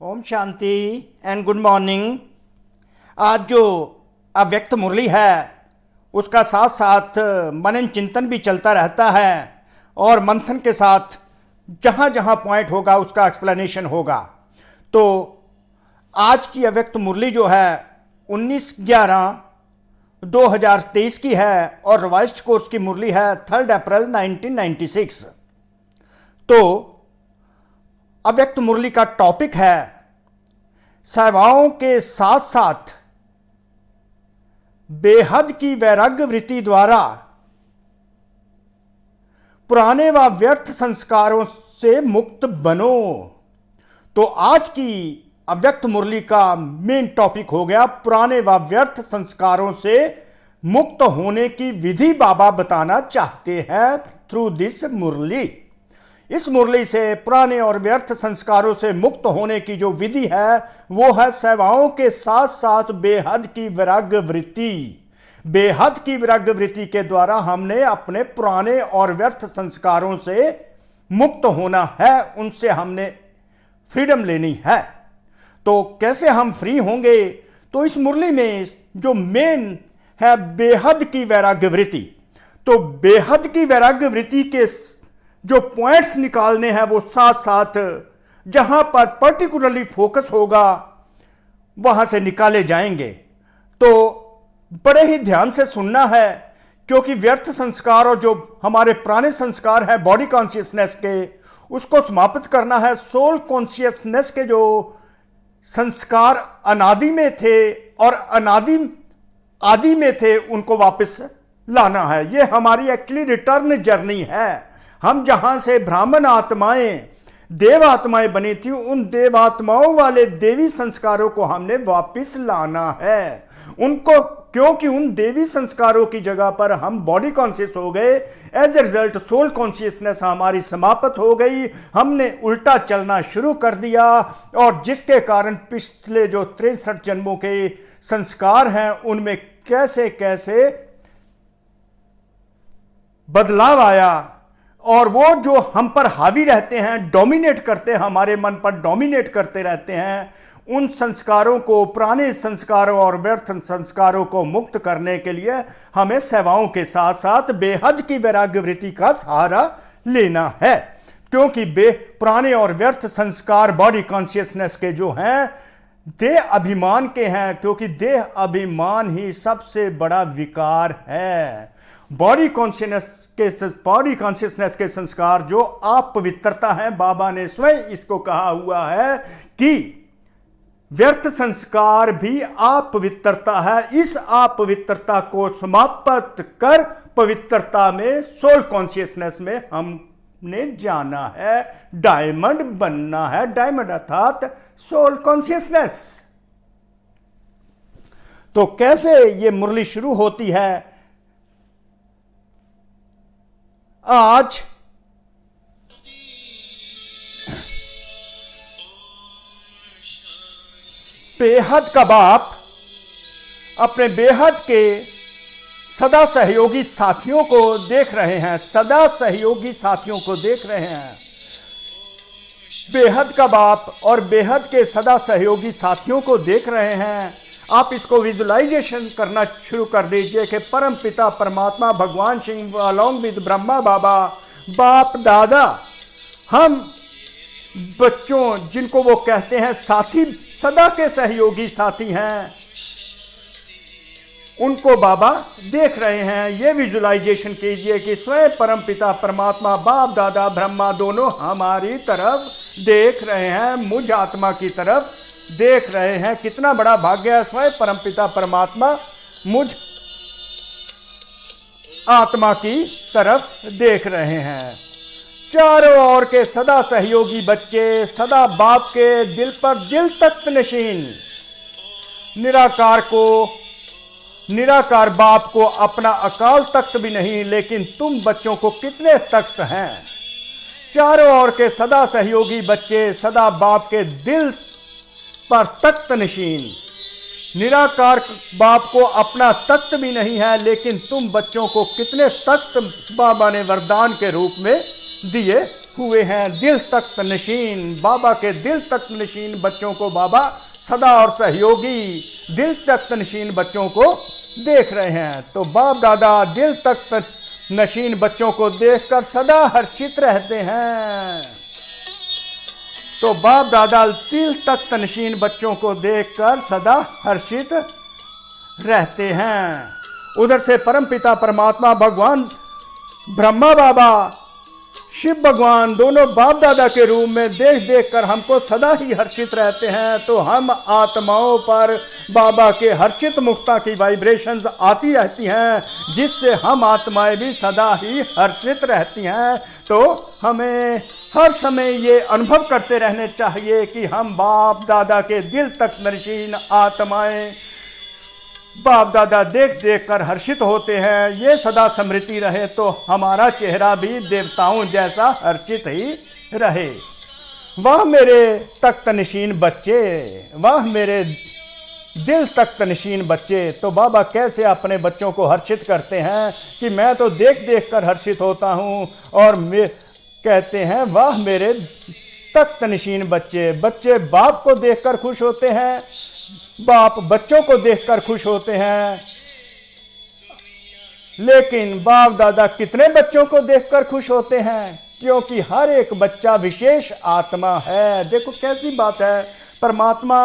ओम शांति and good morning. आज जो अव्यक्त मुरली है उसका साथ साथ मनन चिंतन भी चलता रहता है और मंथन के साथ जहाँ जहाँ पॉइंट होगा उसका एक्सप्लेनेशन होगा। तो आज की अव्यक्त मुरली जो है 19/11/2023 की है और रिवाइज्ड कोर्स की मुरली है 3 अप्रैल 1996। तो अव्यक्त मुरली का टॉपिक है सेवाओं के साथ साथ बेहद की वैराग्य वृत्ति द्वारा पुराने व व्यर्थ संस्कारों से मुक्त बनो। तो आज की अव्यक्त मुरली का मेन टॉपिक हो गया पुराने व व्यर्थ संस्कारों से मुक्त होने की विधि बाबा बताना चाहते हैं थ्रू दिस मुरली। इस मुरली से पुराने और व्यर्थ संस्कारों से मुक्त होने की जो विधि है वो है सेवाओं के साथ साथ बेहद की वैराग्य वृत्ति। बेहद की वैराग्य वृत्ति के द्वारा हमने अपने पुराने और व्यर्थ संस्कारों से मुक्त होना है, उनसे हमने फ्रीडम लेनी है। तो कैसे हम फ्री होंगे? तो इस मुरली में जो मेन है बेहद की वैराग्य वृत्ति। तो बेहद की वैराग्य वृत्ति के जो पॉइंट्स निकालने हैं वो साथ साथ जहां पर पर्टिकुलरली फोकस होगा वहां से निकाले जाएंगे। तो बड़े ही ध्यान से सुनना है क्योंकि व्यर्थ संस्कार और जो हमारे पुराने संस्कार हैं बॉडी कॉन्शियसनेस के, उसको समाप्त करना है। सोल कॉन्शियसनेस के जो संस्कार अनादि में थे और आदि में थे उनको वापस लाना है। ये हमारी एक्चुअली रिटर्न जर्नी है। हम जहां से ब्राह्मण आत्माएं देव आत्माएं बनी थी उन देव आत्माओं वाले देवी संस्कारों को हमने वापस लाना है उनको, क्योंकि उन देवी संस्कारों की जगह पर हम बॉडी कॉन्शियस हो गए। As a result soul consciousness हमारी समाप्त हो गई, हमने उल्टा चलना शुरू कर दिया और जिसके कारण पिछले जो 63 जन्मों के संस्कार हैं उनमें कैसे कैसे बदलाव आया और वो जो हम पर हावी रहते हैं, डोमिनेट करते हैं, हमारे मन पर डोमिनेट करते रहते हैं, उन संस्कारों को, पुराने संस्कारों और व्यर्थ संस्कारों को मुक्त करने के लिए हमें सेवाओं के साथ साथ बेहद की वैराग्य वृत्ति का सहारा लेना है। क्योंकि पुराने और व्यर्थ संस्कार बॉडी कॉन्शियसनेस के जो हैं देह अभिमान के हैं, क्योंकि देह अभिमान ही सबसे बड़ा विकार है। बॉडी कॉन्शियसनेस के संस्कार जो अपवित्रता है, बाबा ने स्वयं इसको कहा हुआ है कि व्यर्थ संस्कार भी अपवित्रता है। इस अपवित्रता को समाप्त कर पवित्रता में सोल कॉन्शियसनेस में हमने जाना है, डायमंड बनना है। डायमंड अर्थात सोल कॉन्शियसनेस। तो कैसे ये मुरली शुरू होती है? आज बेहद का बाप अपने बेहद के सदा सहयोगी साथियों को देख रहे हैं, सदा सहयोगी साथियों को देख रहे हैं। बेहद का बाप और बेहद के सदा सहयोगी साथियों को देख रहे हैं। आप इसको विजुलाइजेशन करना शुरू कर दीजिए कि परम पिता परमात्मा भगवान सिंह अलॉन्ग विद ब्रह्मा बाबा, बाप दादा, हम बच्चों जिनको वो कहते हैं साथी, सदा के सहयोगी साथी हैं, उनको बाबा देख रहे हैं। ये विजुलाइजेशन कीजिए कि स्वयं परम पिता परमात्मा बाप दादा ब्रह्मा दोनों हमारी तरफ देख रहे हैं, मुझ आत्मा की तरफ देख रहे हैं। कितना बड़ा भाग्य है, स्वयं परमपिता परमात्मा मुझ आत्मा की तरफ देख रहे हैं। चारों ओर के सदा सहयोगी बच्चे, सदा बाप के दिल पर दिल तख्त नशीन, निराकार बाप को अपना अकाल तख्त भी नहीं, लेकिन तुम बच्चों को कितने तख्त हैं। चारों ओर के सदा सहयोगी बच्चे, सदा बाप के दिल पर तख्त नशीन, निराकार बाप को अपना तख्त भी नहीं है, लेकिन तुम बच्चों को कितने तख्त बाबा ने वरदान के रूप में दिए हुए हैं दिल तख्त नशीन। बाबा के दिल तख्त नशीन बच्चों को बाबा सदा और सहयोगी दिल तख्त नशीन बच्चों को देख रहे हैं। तो बाप दादा दिल तख्त नशीन बच्चों को देखकर सदा हर्षित रहते हैं। तो बाप दादा दिल तख्त नशीन बच्चों को देखकर सदा हर्षित रहते हैं। उधर से परमपिता परमात्मा भगवान ब्रह्मा बाबा शिव भगवान दोनों बाप दादा के रूप में देख देख कर हमको सदा ही हर्षित रहते हैं। तो हम आत्माओं पर बाबा के हर्षित मुक्ता की वाइब्रेशंस आती रहती हैं, जिससे हम आत्माएं भी सदा ही हर्षित रहती हैं। तो हमें हर समय ये अनुभव करते रहने चाहिए कि हम बाप दादा के दिल तक नशीन आत्माएं बाप दादा देख देख कर हर्षित होते हैं। ये सदा स्मृति रहे तो हमारा चेहरा भी देवताओं जैसा हर्षित ही रहे। वह मेरे तख्त नशीन बच्चे, वह मेरे दिल तख्त नशीन बच्चे। तो बाबा कैसे अपने बच्चों को हर्षित करते हैं कि मैं तो देख देख कर हर्षित होता हूँ, और कहते हैं वह मेरे तख्त नशीन बच्चे। बच्चे बाप को देखकर खुश होते हैं, बाप बच्चों को देखकर खुश होते हैं। लेकिन बाप दादा कितने बच्चों को देखकर खुश होते हैं? क्योंकि हर एक बच्चा विशेष आत्मा है। देखो कैसी बात है, परमात्मा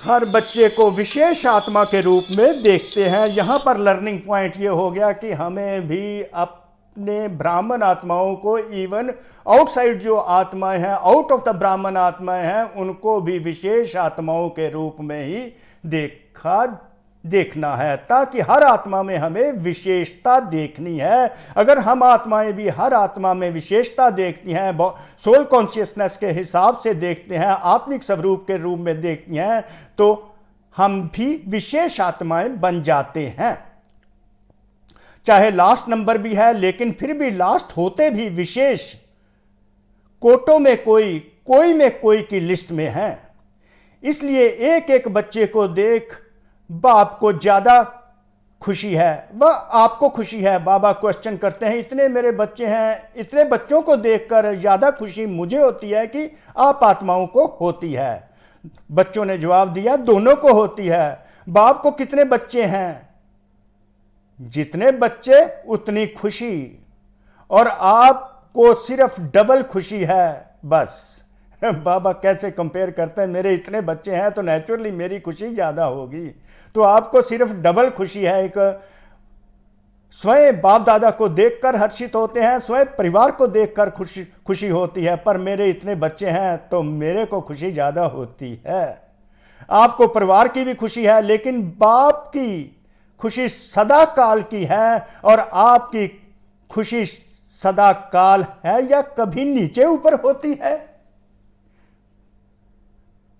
हर बच्चे को विशेष आत्मा के रूप में देखते हैं। यहाँ पर लर्निंग पॉइंट ये हो गया कि हमें भी अपने ब्राह्मण आत्माओं को, इवन आउटसाइड जो आत्माएं हैं, आउट ऑफ द ब्राह्मण आत्माएं हैं, उनको भी विशेष आत्माओं के रूप में ही देखना है, ताकि हर आत्मा में हमें विशेषता देखनी है। अगर हम आत्माएं भी हर आत्मा में विशेषता देखती हैं, सोल कॉन्शियसनेस के हिसाब से देखते हैं, आत्मिक स्वरूप के रूप में देखती हैं, तो हम भी विशेष आत्माएं बन जाते हैं। चाहे लास्ट नंबर भी है, लेकिन फिर भी लास्ट होते भी विशेष कोटों में कोई में कोई की लिस्ट में है। इसलिए एक एक बच्चे को देख बाप को ज्यादा खुशी है, वह आपको खुशी है। बाबा क्वेश्चन करते हैं, इतने मेरे बच्चे हैं, इतने बच्चों को देखकर ज्यादा खुशी मुझे होती है कि आप आत्माओं को होती है? बच्चों ने जवाब दिया, दोनों को होती है। बाप को कितने बच्चे हैं? जितने बच्चे उतनी खुशी, और आपको सिर्फ डबल खुशी है बस। बाबा कैसे कंपेयर करते हैं, मेरे इतने बच्चे हैं तो नेचुरली मेरी खुशी ज़्यादा होगी। तो आपको सिर्फ डबल खुशी है। एक स्वयं बाप दादा को देखकर हर्षित होते हैं, स्वयं परिवार को देखकर खुशी होती है, पर मेरे इतने बच्चे हैं तो मेरे को खुशी ज़्यादा होती है। आपको परिवार की भी खुशी है, लेकिन बाप की खुशी सदा काल की है, और आपकी खुशी सदा काल है या कभी नीचे ऊपर होती है।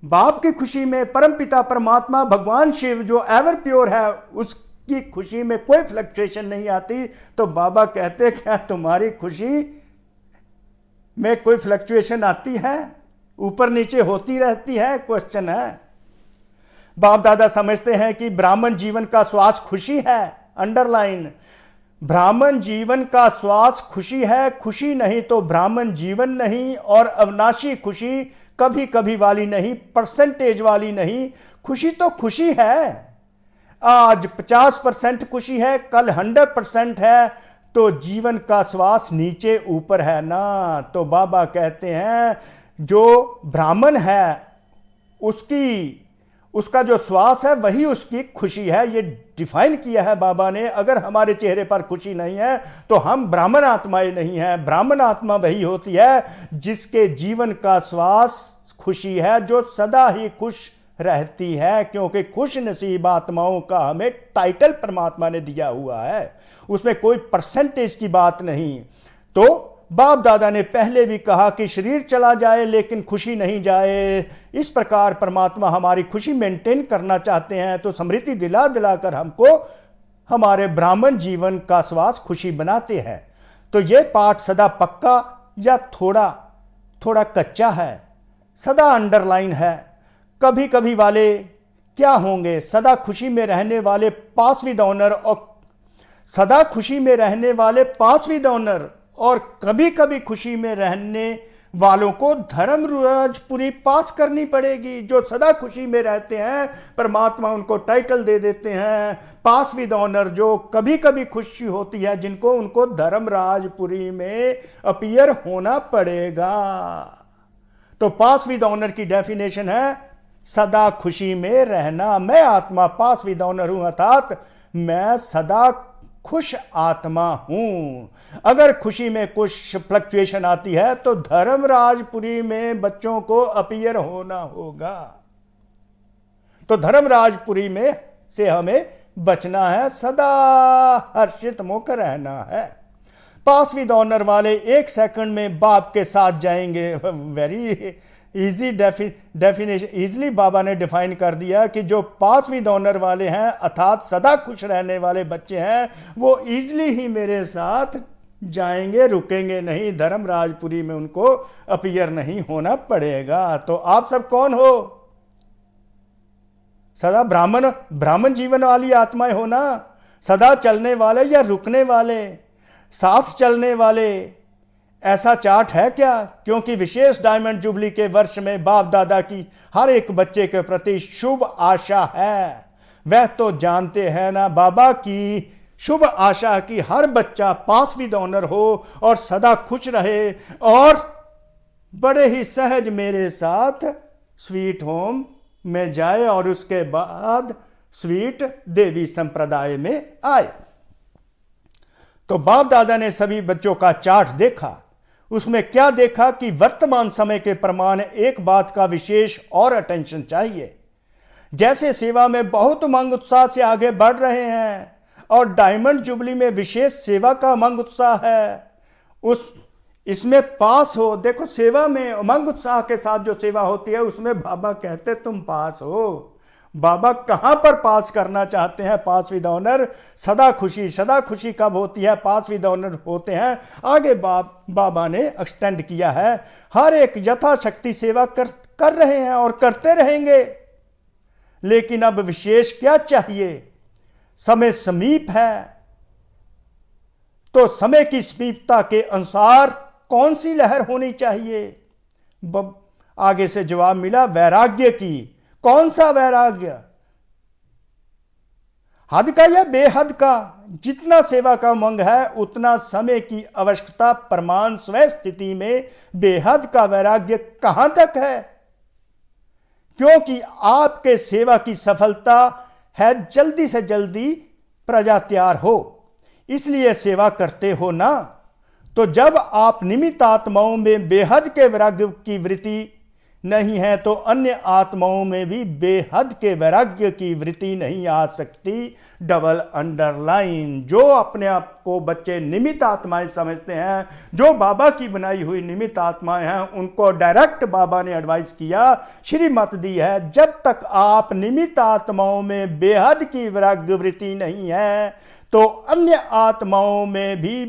बाप की खुशी में परमपिता परमात्मा भगवान शिव जो एवर प्योर है, उसकी खुशी में कोई फ्लक्चुएशन नहीं आती। तो बाबा कहते क्या तुम्हारी खुशी में कोई फ्लक्चुएशन आती है? ऊपर नीचे होती रहती है? क्वेश्चन है। बाप दादा समझते हैं कि ब्राह्मण जीवन का श्वास खुशी है। अंडरलाइन, ब्राह्मण जीवन का श्वास खुशी है। खुशी नहीं तो ब्राह्मण जीवन नहीं, और अविनाशी खुशी कभी कभी वाली नहीं, परसेंटेज वाली नहीं। खुशी तो खुशी है। आज 50% खुशी है, कल 100% है, तो जीवन का श्वास नीचे ऊपर है ना। तो बाबा कहते हैं जो ब्राह्मण है उसका जो श्वास है वही उसकी खुशी है। ये डिफाइन किया है बाबा ने। अगर हमारे चेहरे पर खुशी नहीं है तो हम ब्राह्मण आत्माएं नहीं हैं। ब्राह्मण आत्मा वही होती है जिसके जीवन का श्वास खुशी है, जो सदा ही खुश रहती है, क्योंकि खुश नसीब आत्माओं का हमें टाइटल परमात्मा ने दिया हुआ है। उसमें कोई परसेंटेज की बात नहीं। तो बाप दादा ने पहले भी कहा कि शरीर चला जाए लेकिन खुशी नहीं जाए। इस प्रकार परमात्मा हमारी खुशी मेंटेन करना चाहते हैं, तो स्मृति दिला दिलाकर हमको हमारे ब्राह्मण जीवन का श्वास खुशी बनाते हैं। तो ये पाठ सदा पक्का या थोड़ा थोड़ा कच्चा है, सदा अंडरलाइन है। कभी कभी वाले क्या होंगे? सदा खुशी में रहने वाले पास विद ऑनर, और सदा खुशी में रहने वाले पास विद ऑनर, और कभी कभी खुशी में रहने वालों को धर्मराज पुरी पास करनी पड़ेगी। जो सदा खुशी में रहते हैं परमात्मा उनको टाइटल दे देते हैं पास विद ऑनर। जो कभी कभी खुशी होती है जिनको, उनको धर्मराजपुरी में अपीयर होना पड़ेगा। तो पास विद ऑनर की डेफिनेशन है सदा खुशी में रहना। मैं आत्मा पास विद ऑनर हूं, अर्थात मैं सदा खुश आत्मा हूं। अगर खुशी में कुछ फ्लक्चुएशन आती है तो धर्मराजपुरी में बच्चों को अपीयर होना होगा। तो धर्मराजपुरी में से हमें बचना है, सदा हर्षित मुख रहना है। पास विद ऑनर वाले 1 सेकंड में बाप के साथ जाएंगे। वेरी इजी डेफिनेशन, इजली बाबा ने डिफाइन कर दिया कि जो पास विद ऑनर वाले हैं अर्थात सदा खुश रहने वाले बच्चे हैं, वो इजली ही मेरे साथ जाएंगे, रुकेंगे नहीं। धर्मराजपुरी में उनको अपीयर नहीं होना पड़ेगा। तो आप सब कौन हो? सदा ब्राह्मण जीवन वाली आत्माएं हो ना? सदा चलने वाले या रुकने वाले, साथ चलने वाले, ऐसा चार्ट है क्या? क्योंकि विशेष डायमंड जुबली के वर्ष में बाप दादा की हर एक बच्चे के प्रति शुभ आशा है। वह तो जानते हैं ना बाबा की शुभ आशा की हर बच्चा पास विद ऑनर हो और सदा खुश रहे और बड़े ही सहज मेरे साथ स्वीट होम में जाए और उसके बाद स्वीट देवी संप्रदाय में आए। तो बाप दादा ने सभी बच्चों का चार्ट देखा। उसमें क्या देखा कि वर्तमान समय के प्रमाण एक बात का विशेष और अटेंशन चाहिए। जैसे सेवा में बहुत उमंग उत्साह से आगे बढ़ रहे हैं और डायमंड जुबली में विशेष सेवा का उमंग उत्साह है, इसमें पास हो। देखो सेवा में उमंग उत्साह के साथ जो सेवा होती है उसमें बाबा कहते तुम पास हो। बाबा कहां पर पास करना चाहते हैं? पास विद ऑनर। सदा खुशी कब होती है? पास विद ऑनर होते हैं। आगे बाबा ने एक्सटेंड किया है, हर एक यथाशक्ति सेवा कर रहे हैं और करते रहेंगे। लेकिन अब विशेष क्या चाहिए? समय समीप है, तो समय की समीपता के अनुसार कौन सी लहर होनी चाहिए? आगे से जवाब मिला वैराग्य की। कौन सा वैराग्य? हद का या बेहद का? जितना सेवा का उमंग है उतना समय की आवश्यकता प्रमाण स्वयं स्थिति में बेहद का वैराग्य कहां तक है? क्योंकि आपके सेवा की सफलता है जल्दी से जल्दी प्रजा तैयार हो, इसलिए सेवा करते हो ना। तो जब आप निमित्त आत्माओं में बेहद के वैराग्य की वृत्ति नहीं है तो अन्य आत्माओं में भी बेहद के वैराग्य की वृत्ति नहीं आ सकती। Double underline. जो अपने आप को बच्चे निमित्त आत्माएं समझते हैं, जो बाबा की बनाई हुई निमित्त आत्माएं हैं, उनको डायरेक्ट बाबा ने एडवाइस किया, श्रीमत दी है, जब तक आप निमित्त आत्माओं में बेहद की वैराग्य वृत्ति नहीं है तो अन्य आत्माओं में भी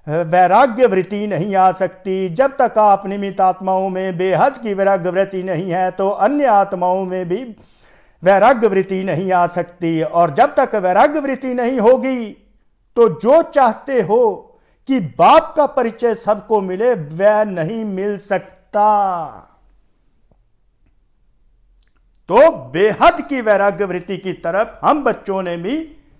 वैराग्य वृत्ति नहीं आ सकती। जब तक आप निमित्त आत्माओं में बेहद की वैराग्य वृत्ति नहीं है तो अन्य आत्माओं में भी वैराग्य वृत्ति नहीं आ सकती। और जब तक वैराग्य वृत्ति नहीं होगी तो जो चाहते हो कि बाप का परिचय सबको मिले वह नहीं मिल सकता। तो बेहद की वैराग्य वृत्ति की तरफ हम बच्चों ने भी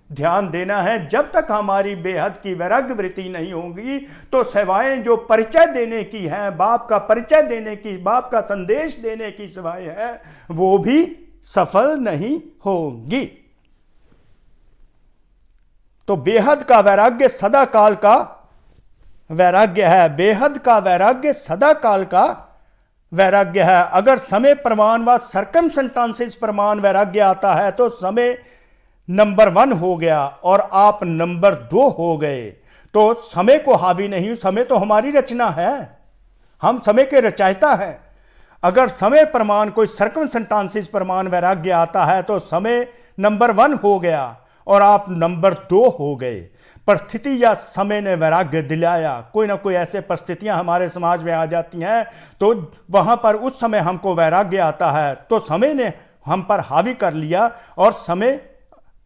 ध्यान देना है। जब तक हमारी बेहद की वैराग्य वृत्ति नहीं होगी तो सेवाएं जो परिचय देने की हैं, बाप का परिचय देने की, बाप का संदेश देने की सेवाएं हैं, वो भी सफल नहीं होंगी। तो बेहद का वैराग्य सदा काल का वैराग्य है। बेहद का वैराग्य सदा काल का वैराग्य है। अगर समय प्रमाण व सर्कमस्टेंसेस प्रमाण वैराग्य आता है तो समय नंबर 1 हो गया और आप नंबर 2 हो गए। तो समय को हावी नहीं, समय तो हमारी रचना है, हम समय के रचयिता हैं। अगर समय प्रमाण कोई सर्कमस्टेंसेस प्रमाण वैराग्य आता है तो समय नंबर 1 हो गया और आप नंबर 2 हो गए। परिस्थिति या समय ने वैराग्य दिलाया, कोई ना कोई ऐसे परिस्थितियां हमारे समाज में आ जाती हैं तो वहां पर उस समय हमको वैराग्य आता है, तो समय ने हम पर हावी कर लिया और समय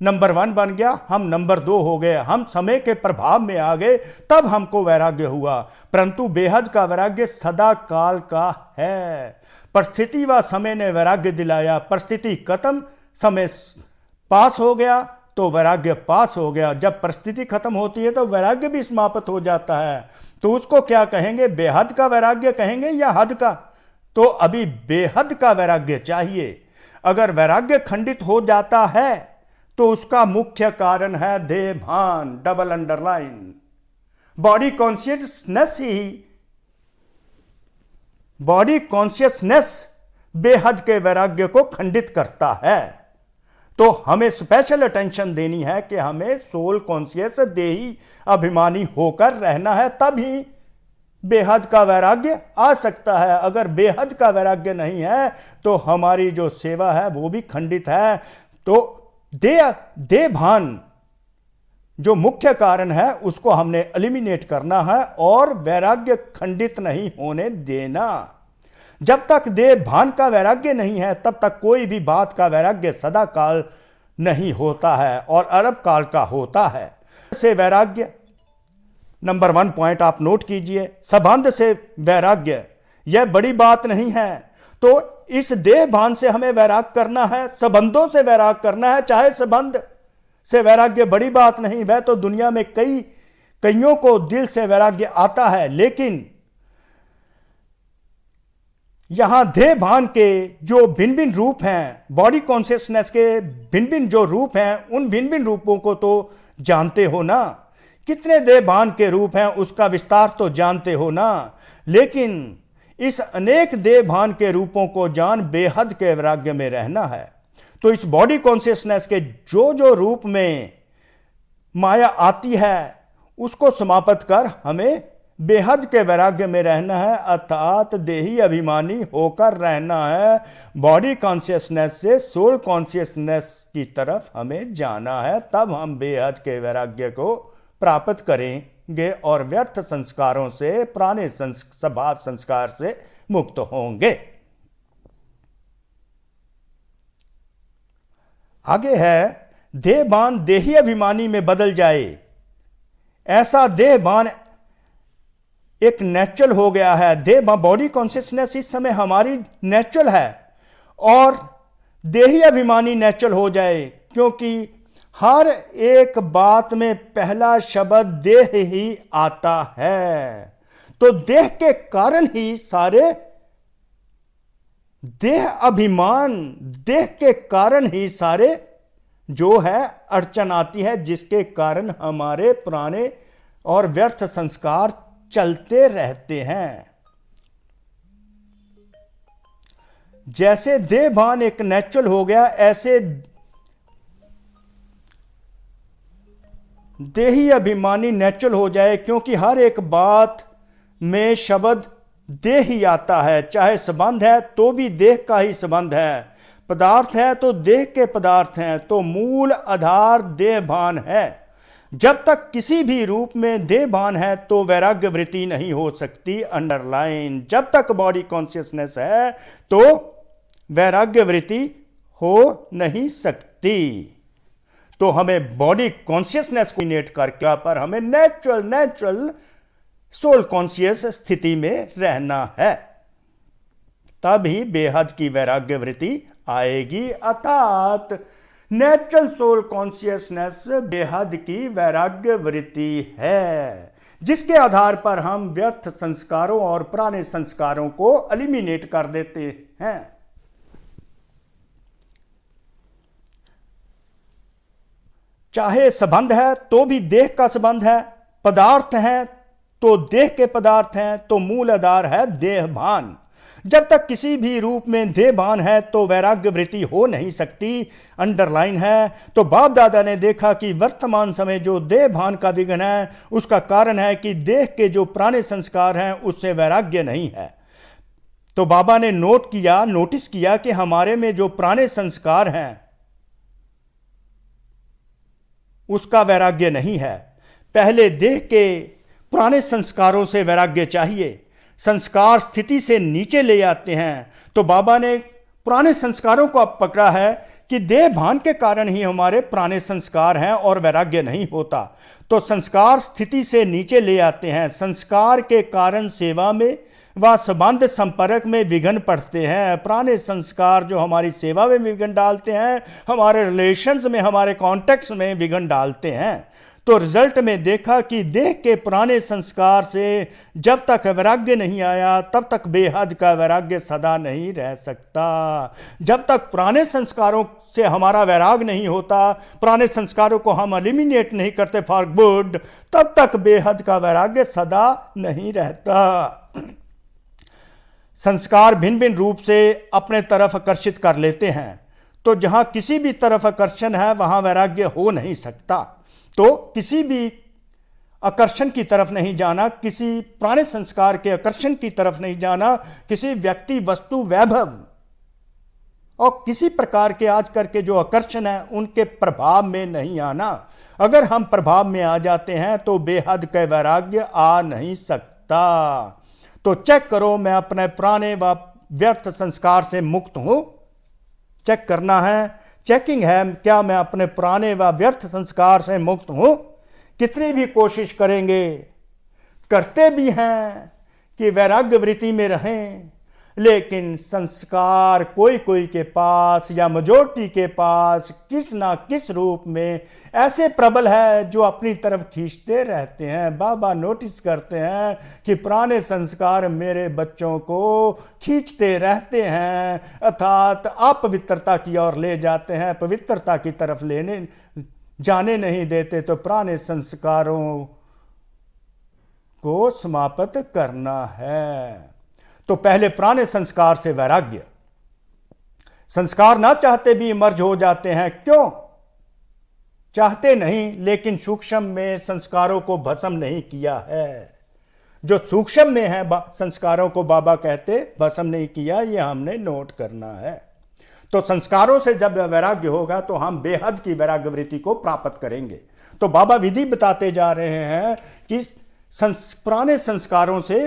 नंबर 1 बन गया, हम नंबर 2 हो गए, हम समय के प्रभाव में आ गए, तब हमको वैराग्य हुआ। परंतु बेहद का वैराग्य सदा काल का है। परिस्थिति व समय ने वैराग्य दिलाया, परिस्थिति खत्म, समय पास हो गया तो वैराग्य पास हो गया। जब परिस्थिति खत्म होती है तो वैराग्य भी समाप्त हो जाता है। तो उसको क्या कहेंगे, बेहद का वैराग्य कहेंगे या हद का? तो अभी बेहद का वैराग्य चाहिए। अगर वैराग्य खंडित हो जाता है तो उसका मुख्य कारण है देह भान, डबल अंडरलाइन। बॉडी कॉन्शियसनेस बेहद के वैराग्य को खंडित करता है। तो हमें स्पेशल अटेंशन देनी है कि हमें सोल कॉन्शियस, देही अभिमानी होकर रहना है, तभी बेहद का वैराग्य आ सकता है। अगर बेहद का वैराग्य नहीं है तो हमारी जो सेवा है वो भी खंडित है। तो देह भान जो मुख्य कारण है उसको हमने एलिमिनेट करना है और वैराग्य खंडित नहीं होने देना। जब तक देह भान का वैराग्य नहीं है तब तक कोई भी बात का वैराग्य सदा काल नहीं होता है और अरब काल का होता है। से वैराग्य, नंबर 1 पॉइंट आप नोट कीजिए, संबंध से वैराग्य, यह बड़ी बात नहीं है। तो इस देह भान से हमें वैराग करना है, संबंधों से वैराग करना है। चाहे संबंध से वैराग्य बड़ी बात नहीं, वह तो दुनिया में कईयों को दिल से वैराग्य आता है, लेकिन यहां देह भान के जो भिन्न भिन्न रूप हैं, बॉडी कॉन्शियसनेस के भिन्न भिन्न जो रूप हैं, उन भिन्न भिन्न रूपों को तो जानते हो ना। कितने देह भान के रूप हैं उसका विस्तार तो जानते हो ना। लेकिन इस अनेक देह भान के रूपों को जान बेहद के वैराग्य में रहना है। तो इस बॉडी कॉन्शियसनेस के जो जो रूप में माया आती है उसको समाप्त कर हमें बेहद के वैराग्य में रहना है, अर्थात देही अभिमानी होकर रहना है। बॉडी कॉन्शियसनेस से सोल कॉन्शियसनेस की तरफ हमें जाना है, तब हम बेहद के वैराग्य को प्राप्त करेंगे और व्यर्थ संस्कारों से, पुराने स्वभाव संस्कार से मुक्त होंगे। आगे है, देहभान देही अभिमानी में बदल जाए। ऐसा देहभान एक नेचुरल हो गया है। देह बॉडी कॉन्शियसनेस इस समय हमारी नेचुरल है और देही अभिमानी नेचुरल हो जाए, क्योंकि हर एक बात में पहला शब्द देह ही आता है। तो देह के कारण ही सारे देह अभिमान, देह के कारण ही सारे जो है अड़चन आती है, जिसके कारण हमारे पुराने और व्यर्थ संस्कार चलते रहते हैं। जैसे देहभान एक नेचुरल हो गया, ऐसे देही अभिमानी नेचुरल हो जाए, क्योंकि हर एक बात में शब्द देह ही आता है। चाहे संबंध है तो भी देह का ही संबंध है, पदार्थ है तो देह के पदार्थ हैं, तो मूल आधार देहभान है। जब तक किसी भी रूप में देहभान है तो वैराग्य वृत्ति नहीं हो सकती। अंडरलाइन, जब तक बॉडी कॉन्शियसनेस है तो वैराग्य वृत्ति हो नहीं सकती। तो हमें बॉडी कॉन्शियसनेस को नेट करके पर हमें नेचुरल सोल कॉन्शियस स्थिति में रहना है, तभी बेहद की वैराग्य वृत्ति आएगी। अर्थात नेचुरल सोल कॉन्शियसनेस बेहद की वैराग्य वृत्ति है, जिसके आधार पर हम व्यर्थ संस्कारों और पुराने संस्कारों को एलिमिनेट कर देते हैं। चाहे संबंध है तो भी देह का संबंध है, पदार्थ है तो देह के पदार्थ हैं, तो मूल आधार है देहभान। जब तक किसी भी रूप में देहभान है तो वैराग्य वृत्ति हो नहीं सकती। अंडरलाइन है। तो बाप दादा ने देखा कि वर्तमान समय जो देहभान का विघ्न है उसका कारण है कि देह के जो पुराने संस्कार हैं उससे वैराग्य नहीं है। तो बाबा ने नोटिस किया कि हमारे में जो पुराने संस्कार हैं उसका वैराग्य नहीं है। पहले देह के पुराने संस्कारों से वैराग्य चाहिए। संस्कार स्थिति से नीचे ले आते हैं। तो बाबा ने पुराने संस्कारों को अब पकड़ा है कि देह भान के कारण ही हमारे पुराने संस्कार हैं और वैराग्य नहीं होता। तो संस्कार स्थिति से नीचे ले आते हैं। संस्कार के कारण सेवा में व संबंध संपर्क में विघ्न पड़ते हैं। पुराने संस्कार जो हमारी सेवा में विघ्न डालते हैं, हमारे रिलेशंस में, हमारे कॉन्टेक्ट्स में विघ्न डालते हैं। तो रिजल्ट में देखा कि देह के पुराने संस्कार से जब तक वैराग्य नहीं आया तब तक बेहद का वैराग्य सदा नहीं रह सकता। जब तक पुराने संस्कारों से हमारा वैराग नहीं होता, पुराने संस्कारों को हम एलिमिनेट नहीं करते फॉर गुड, तब तक बेहद का वैराग्य सदा नहीं रहता। संस्कार भिन्न भिन्न रूप से अपने तरफ आकर्षित कर लेते हैं। तो जहां किसी भी तरफ आकर्षण है वहां वैराग्य हो नहीं सकता। तो किसी भी आकर्षण की तरफ नहीं जाना, किसी पुराने संस्कार के आकर्षण की तरफ नहीं जाना, किसी व्यक्ति, वस्तु, वैभव और किसी प्रकार के आज करके जो आकर्षण है उनके प्रभाव में नहीं आना। अगर हम प्रभाव में आ जाते हैं तो बेहद का वैराग्य आ नहीं सकता। तो चेक करो, मैं अपने पुराने व व्यर्थ संस्कार से मुक्त हूं। चेक करना है, चेकिंग है, क्या मैं अपने पुराने व व्यर्थ संस्कार से मुक्त हूं। कितनी भी कोशिश करेंगे, करते भी हैं कि वैराग्य वृत्ति में रहें, लेकिन संस्कार कोई कोई के पास या मेजॉरिटी के पास किस ना किस रूप में ऐसे प्रबल है जो अपनी तरफ खींचते रहते हैं। बाबा नोटिस करते हैं कि पुराने संस्कार मेरे बच्चों को खींचते रहते हैं, अर्थात अपवित्रता की ओर ले जाते हैं, पवित्रता की तरफ लेने जाने नहीं देते। तो पुराने संस्कारों को समाप्त करना है। तो पहले पुराने संस्कार से वैराग्य। संस्कार ना चाहते भी मर्ज हो जाते हैं। क्यों? चाहते नहीं, लेकिन सूक्ष्म में संस्कारों को भस्म नहीं किया है। जो सूक्ष्म में है संस्कारों को बाबा कहते भस्म नहीं किया, ये हमने नोट करना है। तो संस्कारों से जब वैराग्य होगा तो हम बेहद की वैराग्य वृत्ति को प्राप्त करेंगे। तो बाबा विधि बताते जा रहे हैं कि पुराने संस्कारों से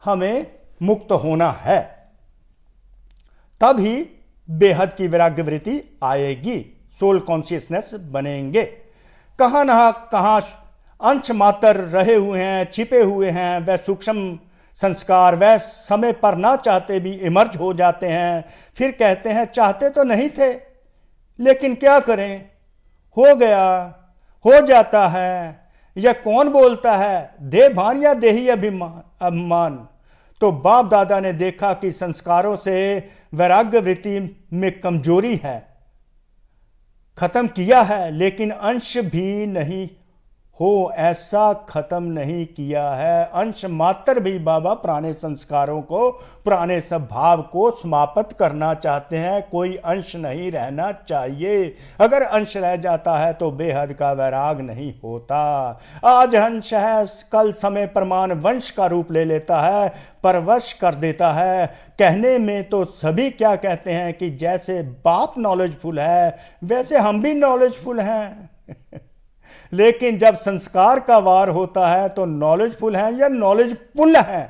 हमें मुक्त होना है, तभी बेहद की वैराग्य वृत्ति आएगी, सोल कॉन्शियसनेस बनेंगे। कहां ना कहां अंश मात्र रहे हुए हैं, छिपे हुए हैं, वह सूक्ष्म संस्कार वह समय पर ना चाहते भी इमर्ज हो जाते हैं। फिर कहते हैं चाहते तो नहीं थे, लेकिन क्या करें, हो गया, हो जाता है। यह कौन बोलता है, देह भान या देही अभिमान। तो बाप दादा ने देखा कि संस्कारों से वैराग्य वृत्ति में कमजोरी है, खत्म किया है, लेकिन अंश भी नहीं हो ऐसा खत्म नहीं किया है। अंश मात्र भी बाबा पुराने संस्कारों को, पुराने स्वभाव को समाप्त करना चाहते हैं। कोई अंश नहीं रहना चाहिए। अगर अंश रह जाता है तो बेहद का वैराग नहीं होता। आज अंश है, कल समय प्रमाण वंश का रूप ले लेता है, परवश कर देता है। कहने में तो सभी क्या कहते हैं कि जैसे बाप नॉलेजफुल है वैसे हम भी नॉलेजफुल हैं। लेकिन जब संस्कार का वार होता है तो नॉलेजफुल है या नॉलेजफुल है?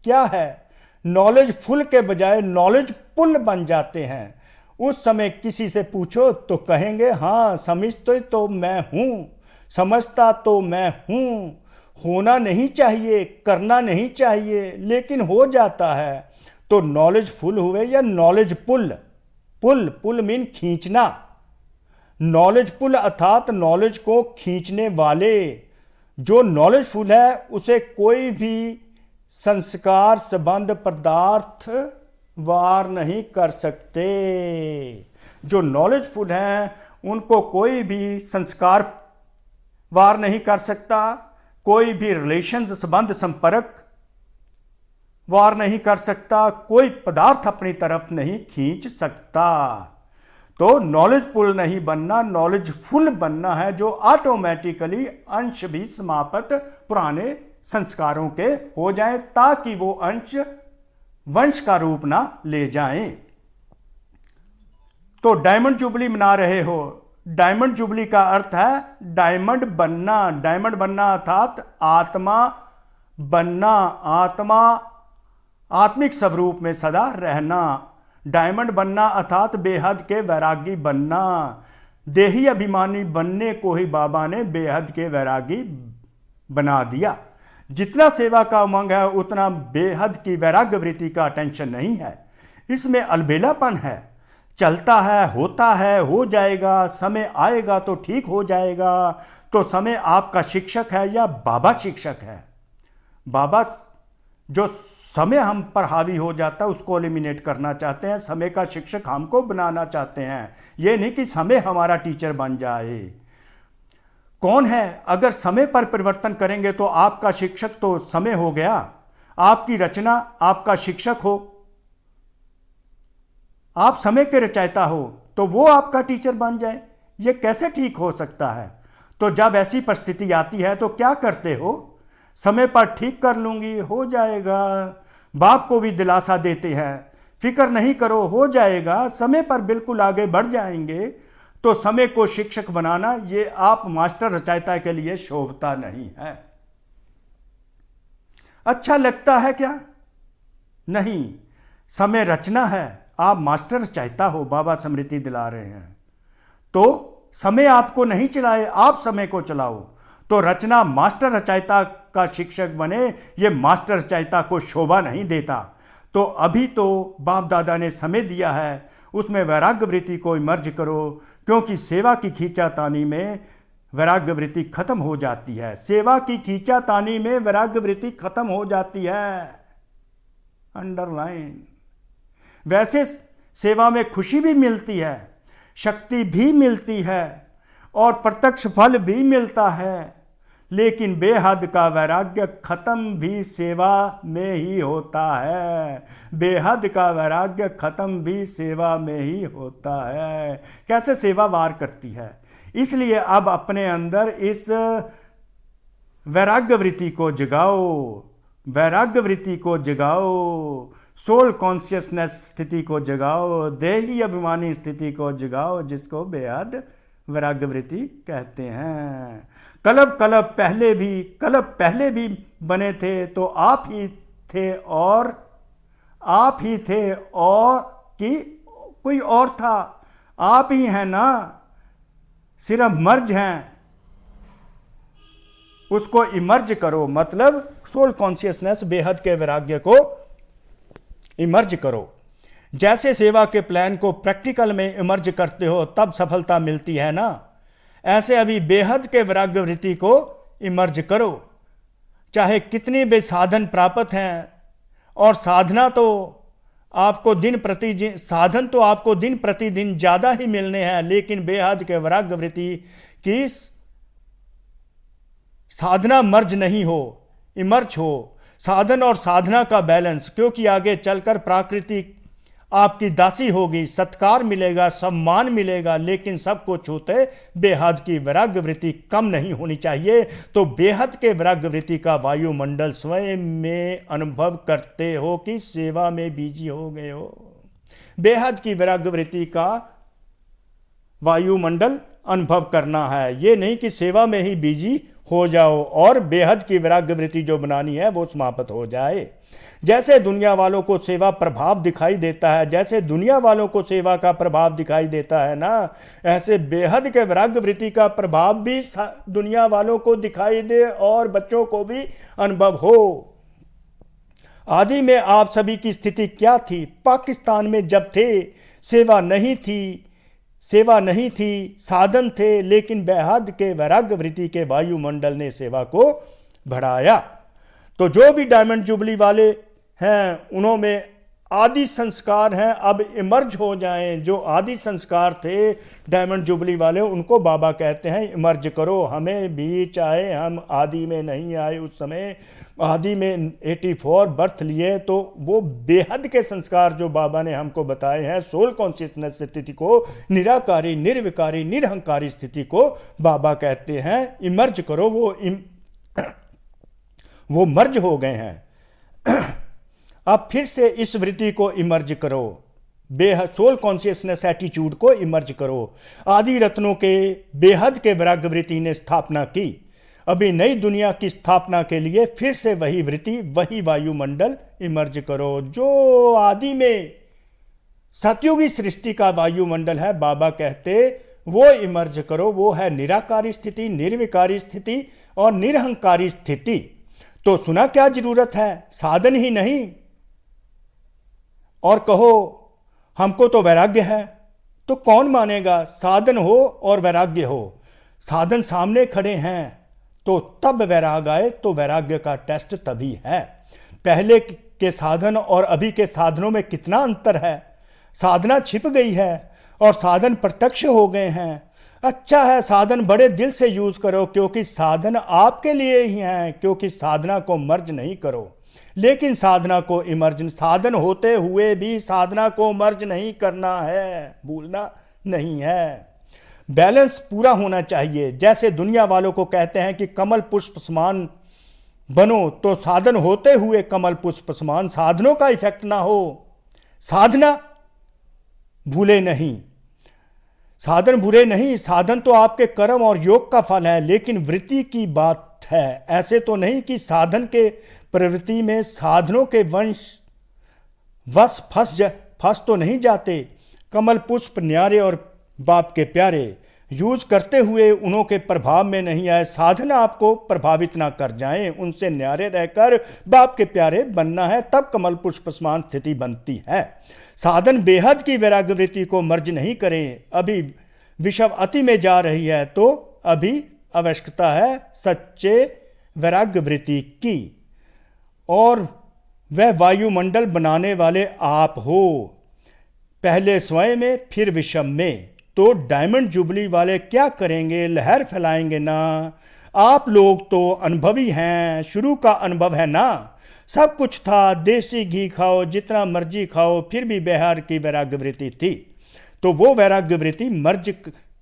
क्या है? नॉलेजफुल के बजाय नॉलेजफुल बन जाते हैं। उस समय किसी से पूछो तो कहेंगे हाँ समझते तो मैं हूं, समझता तो मैं हूं। होना नहीं चाहिए, करना नहीं चाहिए, लेकिन हो जाता है। तो नॉलेजफुल हुए या नॉलेजफुल? पुल मीन खींचना। नॉलेजफुल अर्थात नॉलेज को खींचने वाले। जो नॉलेजफुल है उसे कोई भी संस्कार संबंध पदार्थ वार नहीं कर सकते। जो नॉलेजफुल हैं उनको कोई भी संस्कार वार नहीं कर सकता, कोई भी रिलेशन संबंध संपर्क वार नहीं कर सकता, कोई पदार्थ अपनी तरफ नहीं खींच सकता। तो नॉलेजफुल नहीं बनना, नॉलेजफुल बनना है, जो ऑटोमेटिकली अंश भी समाप्त पुराने संस्कारों के हो जाए, ताकि वो अंश वंश का रूप ना ले जाएं। तो डायमंड जुबली मना रहे हो। डायमंड जुबली का अर्थ है डायमंड बनना। डायमंड बनना अर्थात आत्मा बनना, आत्मा आत्मिक स्वरूप में सदा रहना। डायमंड बनना अर्थात बेहद के वैरागी बनना। देही अभिमानी बनने को ही बाबा ने बेहद के वैरागी बना दिया। जितना सेवा का उमंग है उतना बेहद की वैराग्य वृत्ति का टेंशन नहीं है। इसमें अलबेलापन है, चलता है, होता है, हो जाएगा, समय आएगा तो ठीक हो जाएगा। तो समय आपका शिक्षक है या बाबा शिक्षक है? बाबा जो समय हम पर हावी हो जाता है उसको एलिमिनेट करना चाहते हैं, समय का शिक्षक हमको बनाना चाहते हैं। ये नहीं कि समय हमारा टीचर बन जाए। कौन है? अगर समय पर परिवर्तन करेंगे तो आपका शिक्षक तो समय हो गया, आपकी रचना आपका शिक्षक हो, आप समय के रचयिता हो तो वो आपका टीचर बन जाए। ये कैसे ठीक हो सकता है? तो जब ऐसी परिस्थिति आती है तो क्या करते हो? समय पर ठीक कर लूंगी, हो जाएगा। बाप को भी दिलासा देते हैं, फिक्र नहीं करो, हो जाएगा, समय पर बिल्कुल आगे बढ़ जाएंगे। तो समय को शिक्षक बनाना ये आप मास्टर रचयिता के लिए शोभता नहीं है। अच्छा लगता है क्या? नहीं, समय रचना है, आप मास्टर रचयिता हो, बाबा स्मृति दिला रहे हैं। तो समय आपको नहीं चलाए, आप समय को चलाओ। तो रचना मास्टर रचयिता का शिक्षक बने, ये मास्टर रचयिता को शोभा नहीं देता। तो अभी तो बाप दादा ने समय दिया है, उसमें वैराग्य वृत्ति को इमर्ज करो, क्योंकि सेवा की खींचातानी में वैराग्य वृत्ति खत्म हो जाती है। सेवा की खींचातानी में वैराग्य वृत्ति खत्म हो जाती है। अंडरलाइन। वैसे सेवा में खुशी भी मिलती है, शक्ति भी मिलती है और प्रत्यक्ष फल भी मिलता है, लेकिन बेहद का वैराग्य खत्म भी सेवा में ही होता है। बेहद का वैराग्य खत्म भी सेवा में ही होता है। कैसे सेवा वार करती है। इसलिए अब अपने अंदर इस वैराग्य वृत्ति को जगाओ, वैराग्य वृत्ति को जगाओ, सोल कॉन्शियसनेस स्थिति को जगाओ, देही अभिमानी स्थिति को जगाओ, जिसको बेहद वैराग्य वृत्ति कहते हैं। कलब पहले भी बने थे तो आप ही थे और कि कोई और था? आप ही हैं ना, सिर्फ मर्ज हैं। उसको इमर्ज करो, मतलब सोल कॉन्शियसनेस बेहद के वैराग्य को इमर्ज करो। जैसे सेवा के प्लान को प्रैक्टिकल में इमर्ज करते हो तब सफलता मिलती है ना, ऐसे अभी बेहद के वैराग्य वृत्ति को इमर्ज करो। चाहे कितनी भी साधन प्राप्त हैं, और साधन तो आपको दिन प्रतिदिन ज़्यादा ही मिलने हैं, लेकिन बेहद के वैराग्य वृत्ति की साधना मर्ज नहीं हो, इमर्ज हो। साधन और साधना का बैलेंस, क्योंकि आगे चलकर प्रकृति आपकी दासी होगी, सत्कार मिलेगा, सम्मान मिलेगा, लेकिन सबको छूते बेहद की वैराग्य वृत्ति कम नहीं होनी चाहिए। तो बेहद के वैराग्य वृत्ति का वायुमंडल स्वयं में अनुभव करते हो कि सेवा में बिजी हो गए हो। बेहद की वैराग्य वृत्ति का वायुमंडल अनुभव करना है, ये नहीं कि सेवा में ही बिजी हो जाओ और बेहद की वैराग्य वृत्ति जो बनानी है वो समाप्त हो जाए। जैसे दुनिया वालों को सेवा प्रभाव दिखाई देता है, जैसे दुनिया वालों को सेवा का प्रभाव दिखाई देता है ना, ऐसे बेहद के वैराग्य वृत्ति का प्रभाव भी दुनिया वालों को दिखाई दे और बच्चों को भी अनुभव हो। आदि में आप सभी की स्थिति क्या थी? पाकिस्तान में जब थे सेवा नहीं थी, साधन थे, लेकिन बेहद के वैराग्य वृत्ति के वायुमंडल ने सेवा को बढ़ाया। तो जो भी डायमंड जुबली वाले हैं उन्होंने आदि संस्कार हैं, अब इमर्ज हो जाएं। जो आदि संस्कार थे डायमंड जुबली वाले, उनको बाबा कहते हैं इमर्ज करो। हमें भी, चाहे हम आदि में नहीं आए, उस समय आदि में 84 बर्थ लिए, तो वो बेहद के संस्कार जो बाबा ने हमको बताए हैं, सोल कॉन्शियसनेस स्थिति को, निराकारी, निर्विकारी, निरहंकारी स्थिति को बाबा कहते हैं इमर्ज करो। वो मर्ज हो गए हैं। अब फिर से इस वृत्ति को इमर्ज करो, बेहद सोल कॉन्शियसनेस एटीट्यूड को इमर्ज करो। आदि रत्नों के बेहद के वैराग्य वृत्ति ने स्थापना की। अभी नई दुनिया की स्थापना के लिए फिर से वही वृत्ति, वही वायुमंडल इमर्ज करो। जो आदि में सतयुगी सृष्टि का वायुमंडल है। बाबा कहते वो इमर्ज करो, वो है निराकारी स्थिति, निर्विकारी स्थिति और निरहंकारी स्थिति। तो सुना क्या जरूरत है, साधन ही नहीं और कहो हमको तो वैराग्य है, तो कौन मानेगा। साधन हो और वैराग्य हो, साधन सामने खड़े हैं तो तब वैराग आए, तो वैराग्य का टेस्ट तभी है। पहले के साधन और अभी के साधनों में कितना अंतर है। साधना छिप गई है और साधन प्रत्यक्ष हो गए हैं। अच्छा है साधन बड़े दिल से यूज करो, क्योंकि साधन आपके लिए ही हैं, क्योंकि साधना को मर्ज नहीं करो। लेकिन साधना को इमर्ज, साधन होते हुए भी साधना को मर्ज नहीं करना है, भूलना नहीं है। बैलेंस पूरा होना चाहिए। जैसे दुनिया वालों को कहते हैं कि कमल पुष्प समान बनो, तो साधन होते हुए कमल पुष्प समान साधनों का इफेक्ट ना हो। साधना भूले नहीं, साधन बुरे नहीं, साधन तो आपके कर्म और योग का फल है, लेकिन वृत्ति की बात है। ऐसे तो नहीं कि साधन के प्रवृत्ति में साधनों के वश फंस तो नहीं जाते। कमल पुष्प न्यारे और बाप के प्यारे, यूज करते हुए उन्हों के प्रभाव में नहीं आए। साधन आपको प्रभावित ना कर जाएं, उनसे न्यारे रहकर बाप के प्यारे बनना है, तब कमल पुष्प समान स्थिति बनती है। साधन बेहद की वैराग्य वृत्ति को मर्ज नहीं करें। अभी विषव अति में जा रही है, तो अभी आवश्यकता है सच्चे वैराग्य वृत्ति की, और वह वायुमंडल बनाने वाले आप हो, पहले स्वयं में फिर विषम में। तो डायमंड जुबली वाले क्या करेंगे, लहर फैलाएंगे ना। आप लोग तो अनुभवी हैं, शुरू का अनुभव है ना। सब कुछ था, देसी घी खाओ, जितना मर्जी खाओ, फिर भी बिहार की वैराग्य वृत्ति थी। तो वो वैराग्य वृत्ति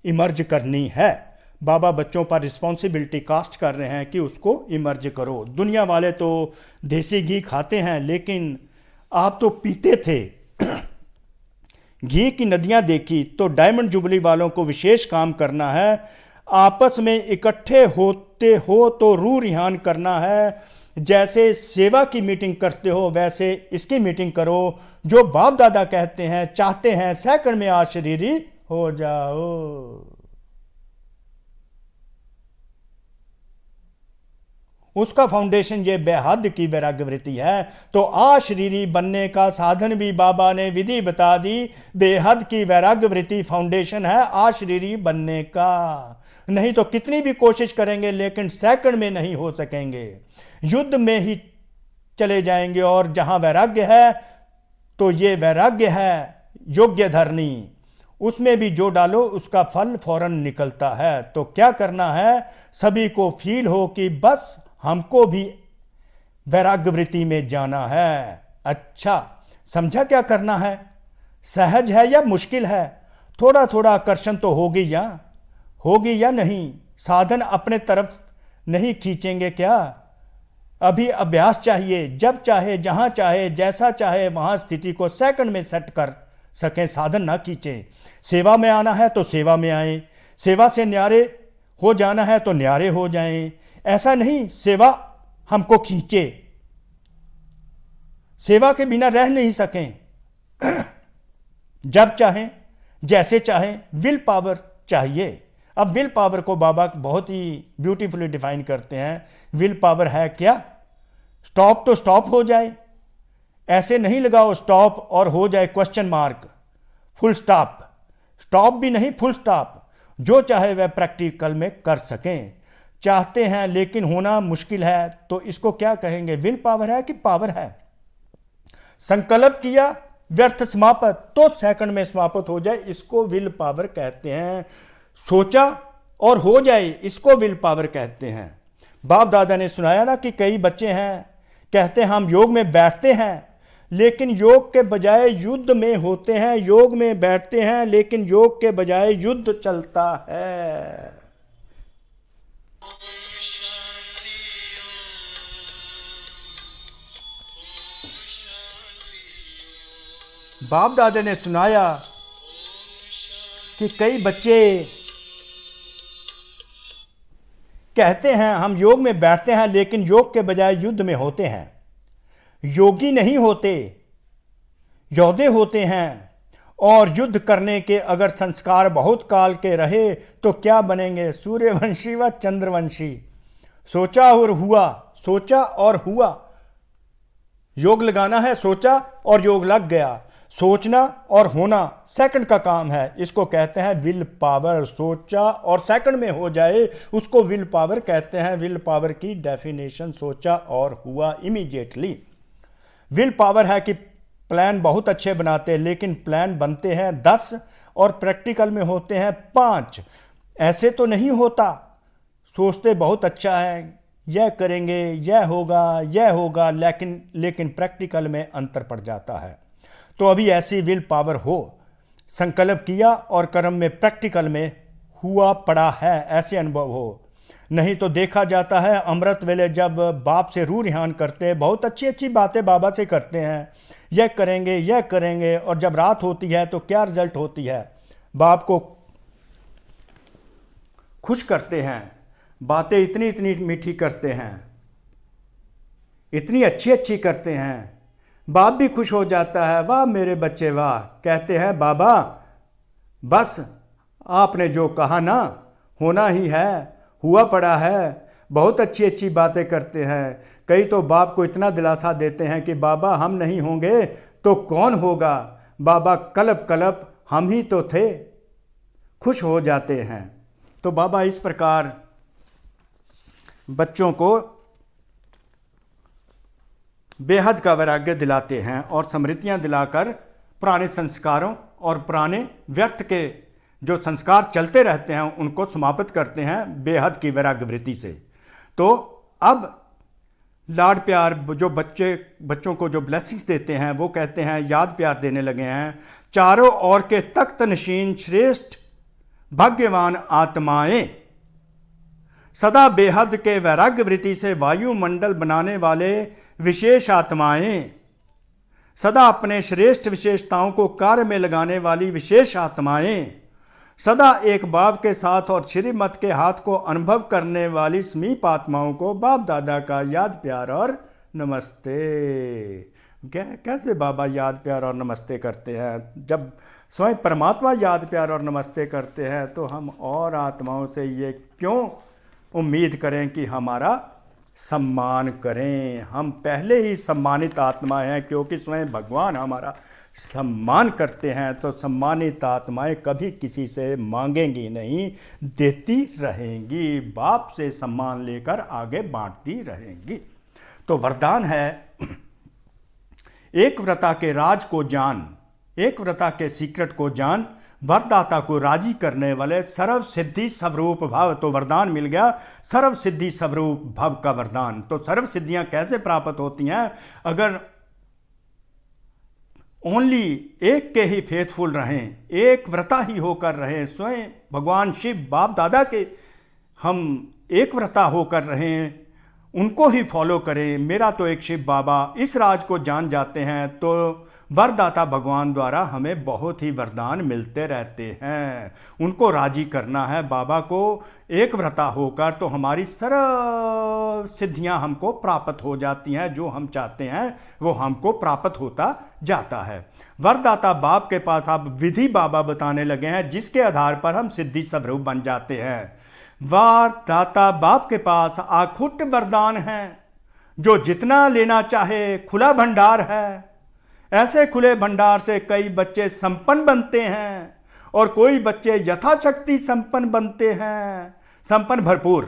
इमर्ज करनी है। बाबा बच्चों पर रिस्पॉन्सिबिलिटी कास्ट कर रहे हैं कि उसको इमर्ज करो। दुनिया वाले तो देसी घी खाते हैं, लेकिन आप तो पीते थे। घी की नदियां देखी। तो डायमंड जुबली वालों को विशेष काम करना है। आपस में इकट्ठे होते हो तो रूह रिहान करना है। जैसे सेवा की मीटिंग करते हो, वैसे इसकी मीटिंग करो। जो बाप दादा कहते हैं, चाहते हैं सेकंड में आशरीरी हो जाओ। उसका फाउंडेशन ये बेहद की वैराग्य वृत्ति है। तो आशरीरी बनने का साधन भी बाबा ने विधि बता दी। बेहद की वैराग्य वृत्ति फाउंडेशन है आशरीरी बनने का। नहीं तो कितनी भी कोशिश करेंगे, लेकिन सेकंड में नहीं हो सकेंगे, युद्ध में ही चले जाएंगे। और जहां वैराग्य है, तो ये वैराग्य है योग्य धरनी, उसमें भी जो डालो उसका फल फौरन निकलता है। तो क्या करना है, सभी को फील हो कि बस हमको भी वैराग्य वृत्ति में जाना है। अच्छा समझा क्या करना है, सहज है या मुश्किल है। थोड़ा थोड़ा आकर्षण तो होगी या नहीं। साधन अपने तरफ नहीं खींचेंगे क्या। अभी अभ्यास चाहिए, जब चाहे, जहां चाहे, जैसा चाहे वहां स्थिति को सेकंड में सेट कर सकें। साधन ना खींचें। सेवा में आना है तो सेवा में आए, सेवा से न्यारे हो जाना है तो न्यारे हो जाएं। ऐसा नहीं सेवा हमको खींचे, सेवा के बिना रह नहीं सकें। जब चाहें, जैसे चाहें, विल पावर चाहिए। अब विल पावर को बाबा बहुत ही ब्यूटीफुली डिफाइन करते हैं। विल पावर है क्या, स्टॉप तो स्टॉप हो जाए, ऐसे नहीं लगाओ स्टॉप और हो जाए question mark, full stop. Stop भी नहीं, फुल स्टॉप। जो चाहे वह प्रैक्टिकल में कर सकें। चाहते हैं लेकिन होना मुश्किल है, तो इसको क्या कहेंगे, विल पावर है कि पावर है। संकल्प किया, व्यर्थ समाप्त, तो सेकंड में समाप्त हो जाए, इसको विल पावर कहते हैं। सोचा और हो जाए, इसको विल पावर कहते हैं। बाप दादा ने सुनाया ना कि कई बच्चे हैं कहते हैं हम योग में बैठते हैं, लेकिन योग के बजाय युद्ध में होते हैं। योग में बैठते हैं, लेकिन योग के बजाय युद्ध चलता है। बाप दादा ने सुनाया कि कई बच्चे कहते हैं हम योग में बैठते हैं, लेकिन योग के बजाय युद्ध में होते हैं। योगी नहीं होते, योद्धे होते हैं। और युद्ध करने के अगर संस्कार बहुत काल के रहे तो क्या बनेंगे, सूर्यवंशी व चंद्रवंशी। सोचा और हुआ, सोचा और हुआ, योग लगाना है, सोचा और योग लग गया। सोचना और होना सेकंड का काम है, इसको कहते हैं विल पावर। सोचा और सेकंड में हो जाए उसको विल पावर कहते हैं। विल पावर की डेफिनेशन सोचा और हुआ इमीडिएटली। विल पावर है कि प्लान बहुत अच्छे बनाते हैं लेकिन प्लान बनते हैं 10 और प्रैक्टिकल में होते हैं 5। ऐसे तो नहीं होता, सोचते बहुत अच्छा है, यह करेंगे, यह होगा, लेकिन प्रैक्टिकल में अंतर पड़ जाता है। तो अभी ऐसी विल पावर हो, संकल्प किया और कर्म में प्रैक्टिकल में हुआ पड़ा है, ऐसे अनुभव हो। नहीं तो देखा जाता है अमृत वेले जब बाप से रूह रिहान करते हैं, बहुत अच्छी अच्छी बातें बाबा से करते हैं, यह करेंगे, और जब रात होती है तो क्या रिजल्ट होती है, बाप को खुश करते हैं, बातें इतनी इतनी मीठी करते हैं, इतनी अच्छी अच्छी करते हैं, बाप भी खुश हो जाता है, वाह मेरे बच्चे वाह। कहते हैं बाबा बस आपने जो कहा ना होना ही है, हुआ पड़ा है। बहुत अच्छी अच्छी बातें करते हैं। कई तो बाप को इतना दिलासा देते हैं कि बाबा हम नहीं होंगे तो कौन होगा, बाबा कल्प कल्प हम ही तो थे। खुश हो जाते हैं। तो बाबा इस प्रकार बच्चों को बेहद का वैराग्य दिलाते हैं और स्मृतियां दिलाकर पुराने संस्कारों और पुराने व्यर्थ के जो संस्कार चलते रहते हैं उनको समाप्त करते हैं बेहद की वैराग्य वृत्ति से। तो अब लाड प्यार जो बच्चों को जो ब्लेसिंग्स देते हैं वो कहते हैं याद प्यार देने लगे हैं। चारों ओर के तख्त नशीन श्रेष्ठ भाग्यवान आत्माएं, सदा बेहद के वैराग्य वृत्ति से वायुमंडल बनाने वाले विशेष आत्माएं, सदा अपने श्रेष्ठ विशेषताओं को कार्य में लगाने वाली विशेष आत्माएं, सदा एक बाप के साथ और श्रीमत के हाथ को अनुभव करने वाली समीप आत्माओं को बाप दादा का याद प्यार और नमस्ते। कैसे बाबा याद प्यार और नमस्ते करते हैं? जब स्वयं परमात्मा याद प्यार और नमस्ते करते हैं तो हम और आत्माओं से ये क्यों उम्मीद करें कि हमारा सम्मान करें? हम पहले ही सम्मानित आत्मा हैं क्योंकि स्वयं भगवान हमारा सम्मान करते हैं। तो सम्मानित आत्माएं कभी किसी से मांगेंगी नहीं, देती रहेंगी, बाप से सम्मान लेकर आगे बांटती रहेंगी। तो वरदान है एक व्रता के राज को जान, एक व्रता के सीक्रेट को जान, वरदाता को राजी करने वाले सर्व सिद्धि स्वरूप भव। तो वरदान मिल गया सर्व सिद्धि स्वरूप भव का वरदान। तो सर्व सिद्धियां कैसे प्राप्त होती हैं? अगर ओनली एक के ही फेथफुल रहें, एक व्रता ही होकर रहें, स्वयं भगवान शिव बाप दादा के हम एक व्रता होकर रहें, उनको ही फॉलो करें। मेरा तो एक शिव बाबा, इस राज को जान जाते हैं तो वरदाता भगवान द्वारा हमें बहुत ही वरदान मिलते रहते हैं। उनको राजी करना है बाबा को एक व्रता होकर, तो हमारी सर्व सिद्धियां हमको प्राप्त हो जाती हैं। जो हम चाहते हैं वो हमको प्राप्त होता जाता है। वरदाता बाप के पास आप विधि बाबा बताने लगे हैं जिसके आधार पर हम सिद्धि स्वरूप बन जाते हैं। वरदाता बाप के पास अखुट वरदान है, जो जितना लेना चाहे खुला भंडार है। ऐसे खुले भंडार से कई बच्चे संपन्न बनते हैं और कोई बच्चे यथाशक्ति संपन्न बनते हैं, संपन्न भरपूर।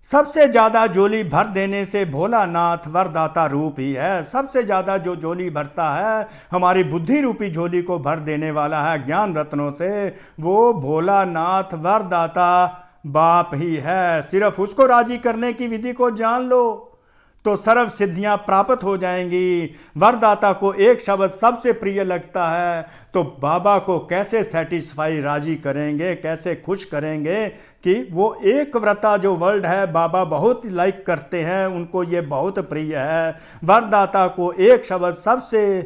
सबसे ज़्यादा झोली भर देने से भोलानाथ वरदाता रूप ही है। सबसे ज़्यादा जो झोली भरता है, हमारी बुद्धि रूपी झोली को भर देने वाला है ज्ञान रत्नों से, वो भोलानाथ वरदाता बाप ही है। सिर्फ उसको राजी करने की विधि को जान लो तो सर्व सिद्धियां प्राप्त हो जाएंगी। वरदाता को एक शब्द सबसे प्रिय लगता है, तो बाबा को कैसे सेटिस्फाई राजी करेंगे, कैसे खुश करेंगे कि वो एक व्रता जो वर्ल्ड है बाबा बहुत लाइक करते हैं, उनको ये बहुत प्रिय है। वरदाता को एक शब्द सबसे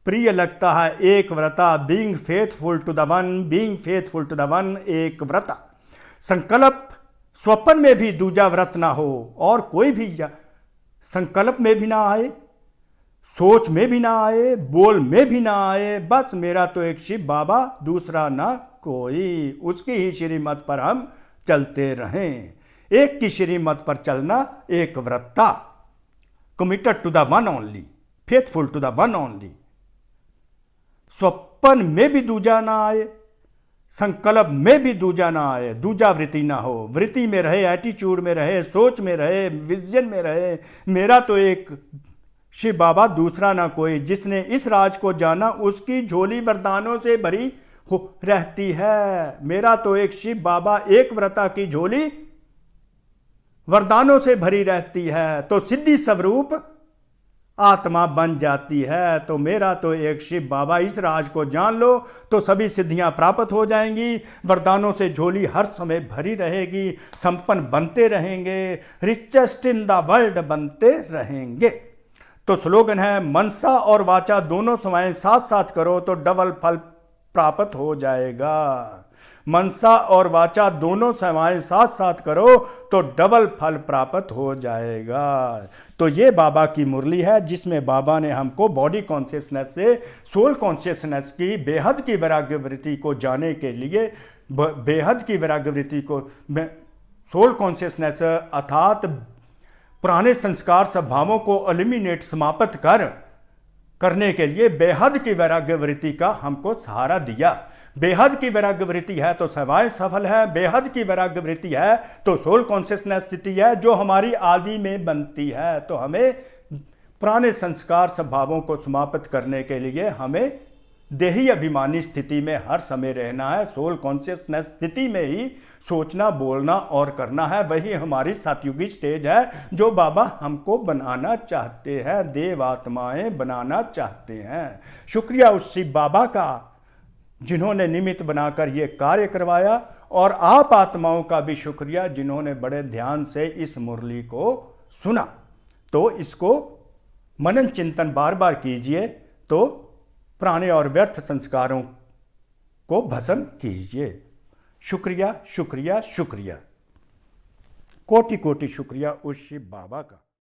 प्रिय लगता है, एक व्रता, being faithful to the one, being faithful to the one, एक व्रता। संकल्प स्वप्न में भी दूजा व्रत ना हो और कोई भी संकल्प में भी ना आए, सोच में भी ना आए, बोल में भी ना आए, बस मेरा तो एक शिव बाबा, दूसरा ना कोई, उसकी ही श्रीमत पर हम चलते रहें। एक की श्रीमत पर चलना एक व्रता, committed to the one only, faithful to the one only. स्वप्न में भी दूजा ना आए, संकल्प में भी दूजा ना आए, दूजा वृत्ति ना हो, वृत्ति में रहे, एटीट्यूड में रहे, सोच में रहे, विजन में रहे, मेरा तो एक शिव बाबा, दूसरा ना कोई। जिसने इस राज को जाना उसकी झोली वरदानों से भरी हो रहती है। मेरा तो एक शिव बाबा, एक व्रता की झोली वरदानों से भरी रहती है, तो सिद्धि स्वरूप आत्मा बन जाती है। तो मेरा तो एक शिव बाबा, इस राज को जान लो तो सभी सिद्धियां प्राप्त हो जाएंगी, वरदानों से झोली हर समय भरी रहेगी, संपन्न बनते रहेंगे, रिचेस्ट इन द वर्ल्ड बनते रहेंगे। तो स्लोगन है, मनसा और वाचा दोनों सेवाएं साथ साथ करो तो डबल फल प्राप्त हो जाएगा। मनसा और वाचा दोनों सेवाएं साथ साथ करो तो डबल फल प्राप्त हो जाएगा। तो ये बाबा की मुरली है, जिसमें बाबा ने हमको बॉडी कॉन्शियसनेस से सोल कॉन्शियसनेस की बेहद की वैराग्य वृत्ति को जाने के लिए, बेहद की वैराग्य वृत्ति को, सोल कॉन्शियसनेस अर्थात पुराने संस्कार स्वभावों को एलिमिनेट, समाप्त करने के लिए बेहद की वैराग्य वृत्ति का हमको सहारा दिया। बेहद की वैराग्य वृत्ति है तो सेवाएं सफल है, बेहद की वैराग्य वृत्ति है तो सोल कॉन्शियसनेस स्थिति है जो हमारी आदि में बनती है। तो हमें पुराने संस्कार स्वभावों को समाप्त करने के लिए हमें देही अभिमानी स्थिति में हर समय रहना है। सोल कॉन्शियसनेस स्थिति में ही सोचना, बोलना और करना है। वही हमारी सतयुगी स्टेज है जो बाबा हमको बनाना चाहते हैं, देव आत्माएं बनाना चाहते हैं। शुक्रिया उस शिव बाबा का जिन्होंने निमित्त बनाकर ये कार्य करवाया, और आप आत्माओं का भी शुक्रिया जिन्होंने बड़े ध्यान से इस मुरली को सुना। तो इसको मनन चिंतन बार बार कीजिए तो पुराने और व्यर्थ संस्कारों को भस्म कीजिए। शुक्रिया, शुक्रिया, शुक्रिया, कोटि कोटि शुक्रिया उस शिव बाबा का।